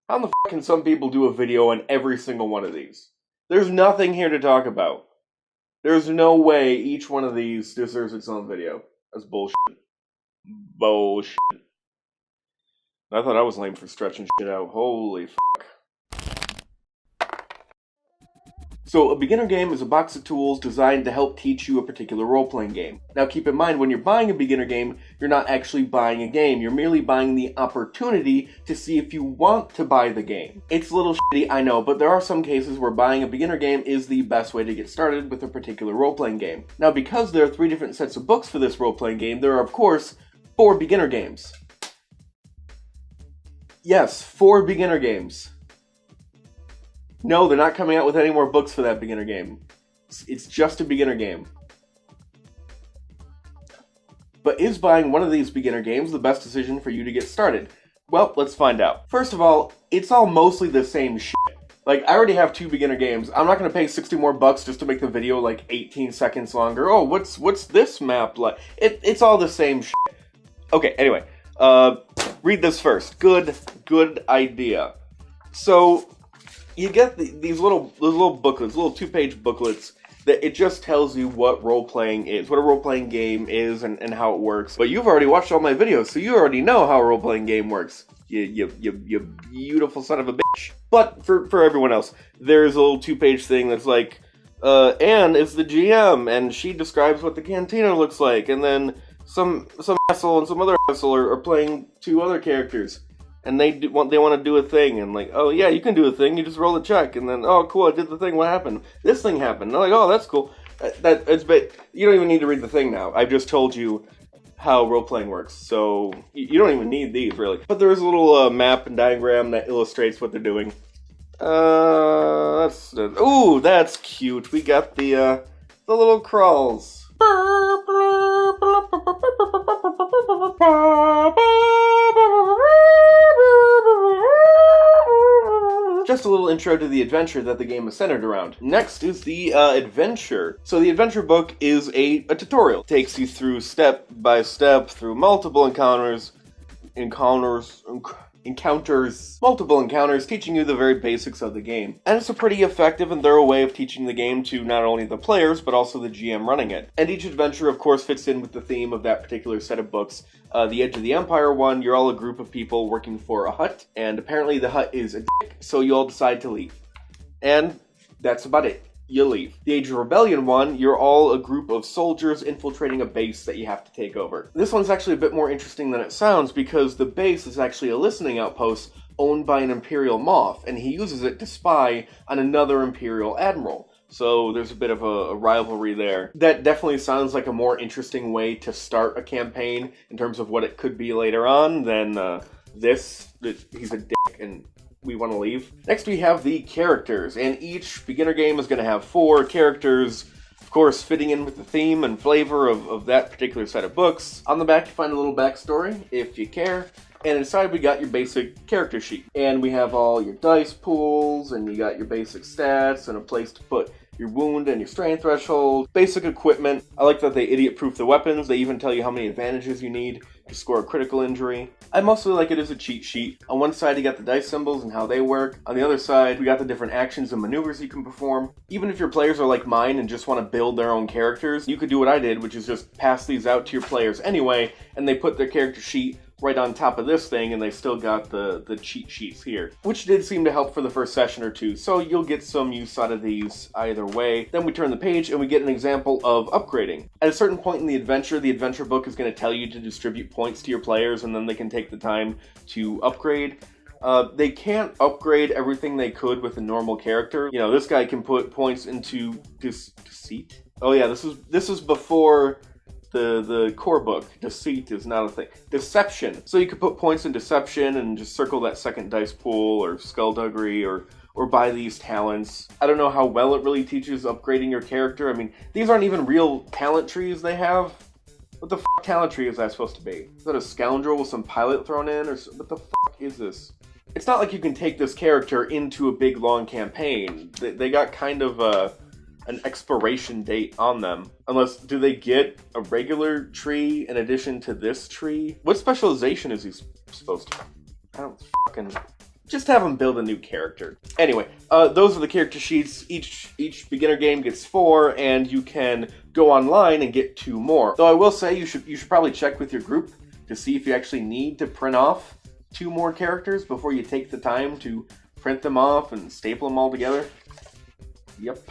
How in the fuck can some people do a video on every single one of these? There's nothing here to talk about. There's no way each one of these deserves its own video. That's bullshit. Bullshit. I thought I was lame for stretching shit out. Holy fuck. So, a beginner game is a box of tools designed to help teach you a particular role-playing game. Now keep in mind, when you're buying a beginner game, you're not actually buying a game. You're merely buying the opportunity to see if you want to buy the game. It's a little shitty, I know, but there are some cases where buying a beginner game is the best way to get started with a particular role-playing game. Now, because there are 3 different sets of books for this role-playing game, there are, of course, 4 beginner games. Yes, 4 beginner games. No, they're not coming out with any more books for that beginner game. It's just a beginner game. But is buying one of these beginner games the best decision for you to get started? Well, let's find out. First of all, it's all mostly the same shit. Like, I already have 2 beginner games. I'm not gonna pay 60 more bucks just to make the video like 18 seconds longer. Oh, what's this map like? It's all the same shit. Okay, anyway. Read this first. Good idea. So, you get these little booklets, little 2-page booklets, that it just tells you what role-playing is, what a role-playing game is, and how it works. But you've already watched all my videos, so you already know how a role-playing game works. You beautiful son of a bitch. But for everyone else, there's a little 2-page thing that's like, Anne is the GM, and she describes what the cantina looks like, and then some asshole and some other asshole are playing 2 other characters. And they want to do a thing, and like, oh yeah, you can do a thing, you just roll a check, and then, oh cool, I did the thing, what happened? This thing happened. And they're like, oh, that's cool. You don't even need to read the thing now. I've just told you how role-playing works, so you don't even need these, really. But there is a little map and diagram that illustrates what they're doing. Ooh, that's cute. We got the little crawls. Just a little intro to the adventure that the game is centered around. Next is the adventure. So the adventure book is a tutorial. It takes you through step by step through multiple encounters, teaching you the very basics of the game. And it's a pretty effective and thorough way of teaching the game to not only the players, but also the GM running it. And each adventure, of course, fits in with the theme of that particular set of books. The Edge of the Empire one, you're all a group of people working for a hut, and apparently the hut is a dick, so you all decide to leave. And that's about it. You leave. The Age of Rebellion one, you're all a group of soldiers infiltrating a base that you have to take over. This one's actually a bit more interesting than it sounds, because the base is actually a listening outpost owned by an Imperial Moth, and he uses it to spy on another Imperial Admiral. So there's a bit of a rivalry there. That definitely sounds like a more interesting way to start a campaign in terms of what it could be later on than this, that he's a dick and we want to leave. Next we have the characters, and each beginner game is going to have 4 characters, of course fitting in with the theme and flavor of that particular set of books. On the back you find a little backstory, if you care, and inside we got your basic character sheet. And we have all your dice pools, and you got your basic stats, and a place to put your wound and your strength threshold, basic equipment. I like that they idiot-proof the weapons. They even tell you how many advantages you need to score a critical injury. I mostly like it as a cheat sheet. On one side you got the dice symbols and how they work. On the other side we got the different actions and maneuvers you can perform. Even if your players are like mine and just want to build their own characters, you could do what I did, which is just pass these out to your players anyway, and they put their character sheet right on top of this thing, and they still got the cheat sheets here, which did seem to help for the first session or 2, so you'll get some use out of these either way. Then we turn the page and we get an example of upgrading. At a certain point in the adventure book is going to tell you to distribute points to your players, and then they can take the time to upgrade. They can't upgrade everything they could with a normal character. You know, this guy can put points into deceit. Oh yeah, this is before the core book. Deceit is not a thing. Deception. So you could put points in deception and just circle that second dice pool, or skullduggery, or buy these talents. I don't know how well it really teaches upgrading your character. I mean, these aren't even real talent trees they have. What the f*** talent tree is that supposed to be? Is that a scoundrel with some pilot thrown in, or what the f*** is this? It's not like you can take this character into a big long campaign. They got kind of an expiration date on them. Unless, do they get a regular tree in addition to this tree? What specialization is he supposed to? I don't fucking just have them build a new character. Anyway, those are the character sheets. Each beginner game gets 4, and you can go online and get 2 more. Though I will say you should probably check with your group to see if you actually need to print off 2 more characters before you take the time to print them off and staple them all together. Yep,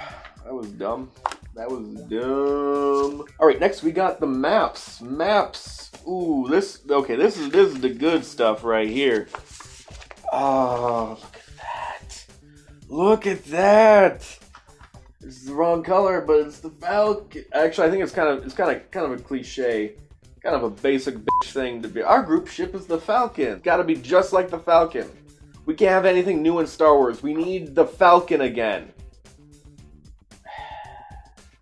that was dumb. That was dumb. All right, next we got the maps. Maps. Ooh, this is the good stuff right here. Oh, look at that. Look at that. This is the wrong color, but it's the Falcon. Actually, I think it's kind of a cliche, kind of a basic bitch thing to be. Our group ship is the Falcon. It's gotta be just like the Falcon. We can't have anything new in Star Wars. We need the Falcon again.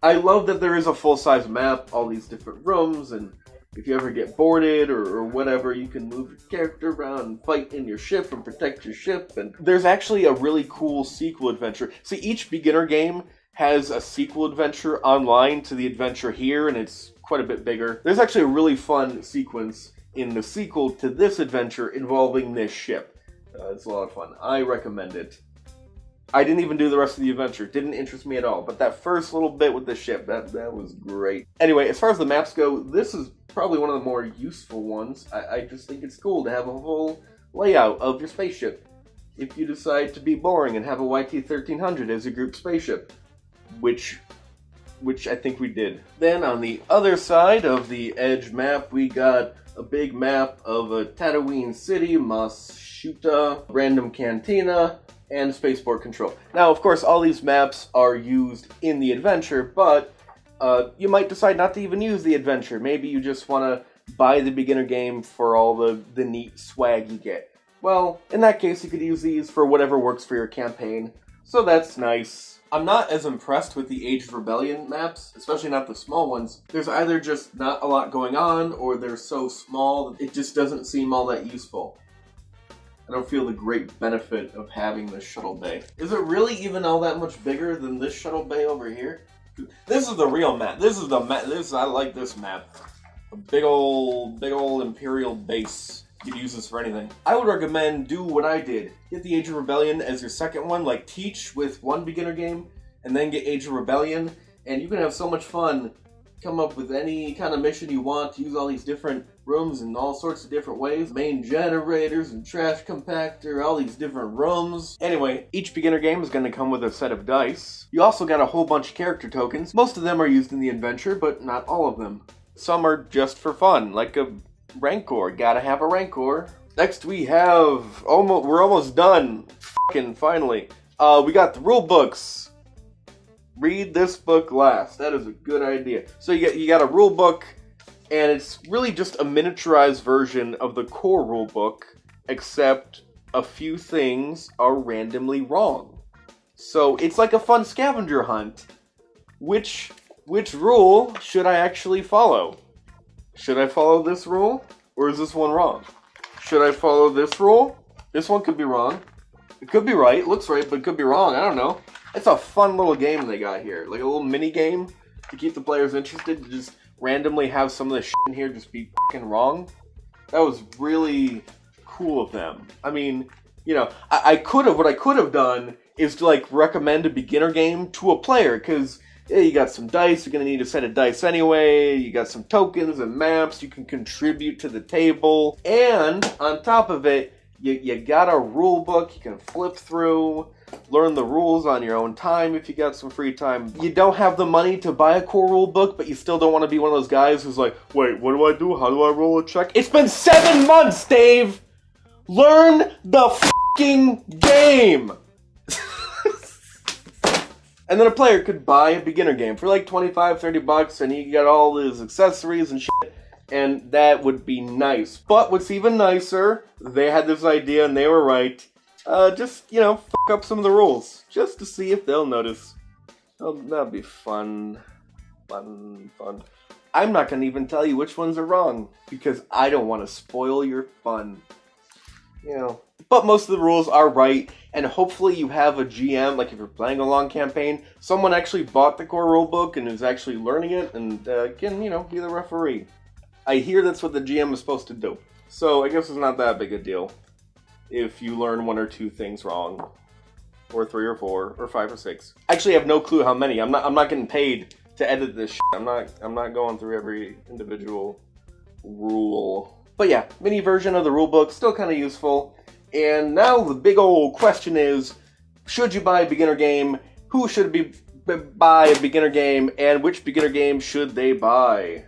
I love that there is a full-size map, all these different rooms, and if you ever get boarded or whatever, you can move your character around and fight in your ship and protect your ship. And there's actually a really cool sequel adventure. See, each beginner game has a sequel adventure online to the adventure here, and it's quite a bit bigger. There's actually a really fun sequence in the sequel to this adventure involving this ship. It's a lot of fun. I recommend it. I didn't even do the rest of the adventure. It didn't interest me at all. But that first little bit with the ship, that was great. Anyway, as far as the maps go, this is probably one of the more useful ones. I just think it's cool to have a whole layout of your spaceship. If you decide to be boring and have a YT-1300 as your group spaceship, which I think we did. Then on the other side of the Edge map, we got a big map of a Tatooine City, Mos Shuta, Random Cantina, and Spaceport Control. Now, of course, all these maps are used in the adventure, but you might decide not to even use the adventure. Maybe you just want to buy the beginner game for all the neat swag you get. Well, in that case, you could use these for whatever works for your campaign, so that's nice. I'm not as impressed with the Age of Rebellion maps, especially not the small ones. There's either just not a lot going on, or they're so small that it just doesn't seem all that useful. I don't feel the great benefit of having this shuttle bay. Is it really even all that much bigger than this shuttle bay over here? This is the real map. This is the map. I like this map. A big old Imperial base. You could use this for anything. I would recommend do what I did. Get the Age of Rebellion as your second one, like teach with one beginner game, and then get Age of Rebellion, and you can have so much fun. Come up with any kind of mission you want, use all these different rooms in all sorts of different ways. Main generators and trash compactor, all these different rooms. Anyway, each beginner game is going to come with a set of dice. You also got a whole bunch of character tokens. Most of them are used in the adventure, but not all of them. Some are just for fun, like a Rancor. Gotta have a Rancor. Next we have, we're almost done. Finally. We got the rule books. Read this book last. That is a good idea. So you got a rule book, and it's really just a miniaturized version of the core rule book, except a few things are randomly wrong. So it's like a fun scavenger hunt. Which rule should I actually follow? Should I follow this rule, or is this one wrong? Should I follow this rule? This one could be wrong. It could be right. Looks right, but it could be wrong. I don't know. It's a fun little game they got here. Like a little mini game to keep the players interested, to just randomly have some of the shit in here just be fucking wrong. That was really cool of them. I mean, you know, what I could have done is to like recommend a beginner game to a player, because yeah, you got some dice, you're going to need a set of dice anyway, you got some tokens and maps, you can contribute to the table, and on top of it, you got a rule book you can flip through, learn the rules on your own time if you got some free time. You don't have the money to buy a core rule book, but you still don't want to be one of those guys who's like, wait, what do I do? How do I roll a check? It's been 7 months, Dave! Learn the fucking game! And then a player could buy a beginner game for like 25, 30 bucks, and you got all his accessories and shit, and that would be nice. But what's even nicer, they had this idea and they were right. Just, you know, fuck up some of the rules, just to see if they'll notice. Oh, that'd be fun. Fun. I'm not gonna even tell you which ones are wrong, because I don't want to spoil your fun. You know. But most of the rules are right, and hopefully you have a GM, like if you're playing a long campaign, someone actually bought the core rulebook and is actually learning it and can, you know, be the referee. I hear that's what the GM is supposed to do, so I guess it's not that big a deal. if you learn 1 or 2 things wrong, or 3 or 4 or 5 or 6. I actually have no clue how many. I'm not getting paid to edit this shit. I'm not going through every individual rule. But yeah, mini version of the rulebook, still kind of useful. And now the big old question is, should you buy a beginner game? Who should buy a beginner game? And which beginner game should they buy?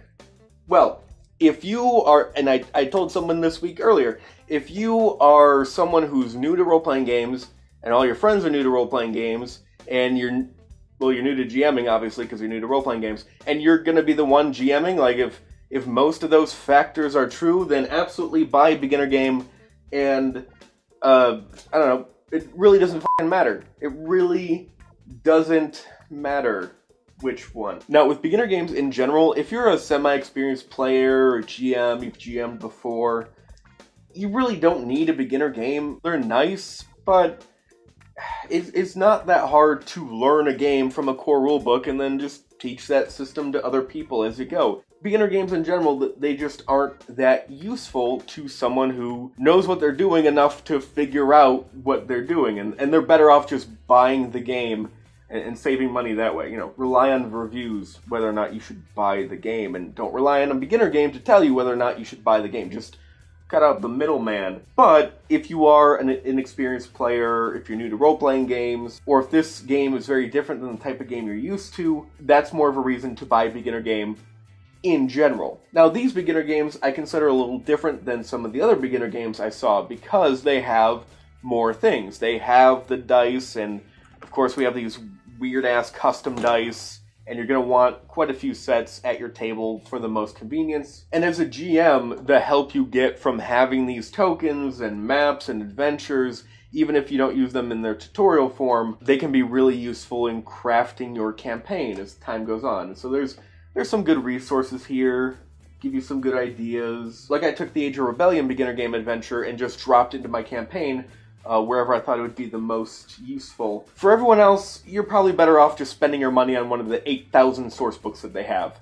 Well, if you are, and I told someone this week earlier, if you are someone who's new to role-playing games, and all your friends are new to role-playing games, and you're new to GMing, obviously, because you're new to role-playing games, and you're going to be the one GMing, like, if most of those factors are true, then absolutely buy a beginner game, and, I don't know, it really doesn't fucking matter. It really doesn't matter which one. Now, with beginner games in general, if you're a semi-experienced player or GM, you've GM'd before, you really don't need a beginner game. They're nice, but it's not that hard to learn a game from a core rulebook and then just teach that system to other people as you go. Beginner games in general, they just aren't that useful to someone who knows what they're doing enough to figure out what they're doing, and they're better off just buying the game and saving money that way. You know, rely on reviews whether or not you should buy the game, and don't rely on a beginner game to tell you whether or not you should buy the game. Just cut out the middleman. But if you are an inexperienced player, if you're new to role-playing games, or if this game is very different than the type of game you're used to, that's more of a reason to buy a beginner game in general. Now, these beginner games I consider a little different than some of the other beginner games I saw because they have more things. They have the dice, and of course we have these weird-ass custom dice, and you're going to want quite a few sets at your table for the most convenience. And as a GM, the help you get from having these tokens and maps and adventures, even if you don't use them in their tutorial form, they can be really useful in crafting your campaign as time goes on. So there's some good resources here, give you some good ideas. Like I took the Age of Rebellion beginner game adventure and just dropped it into my campaign wherever I thought it would be the most useful. For everyone else, you're probably better off just spending your money on one of the 8,000 source books that they have.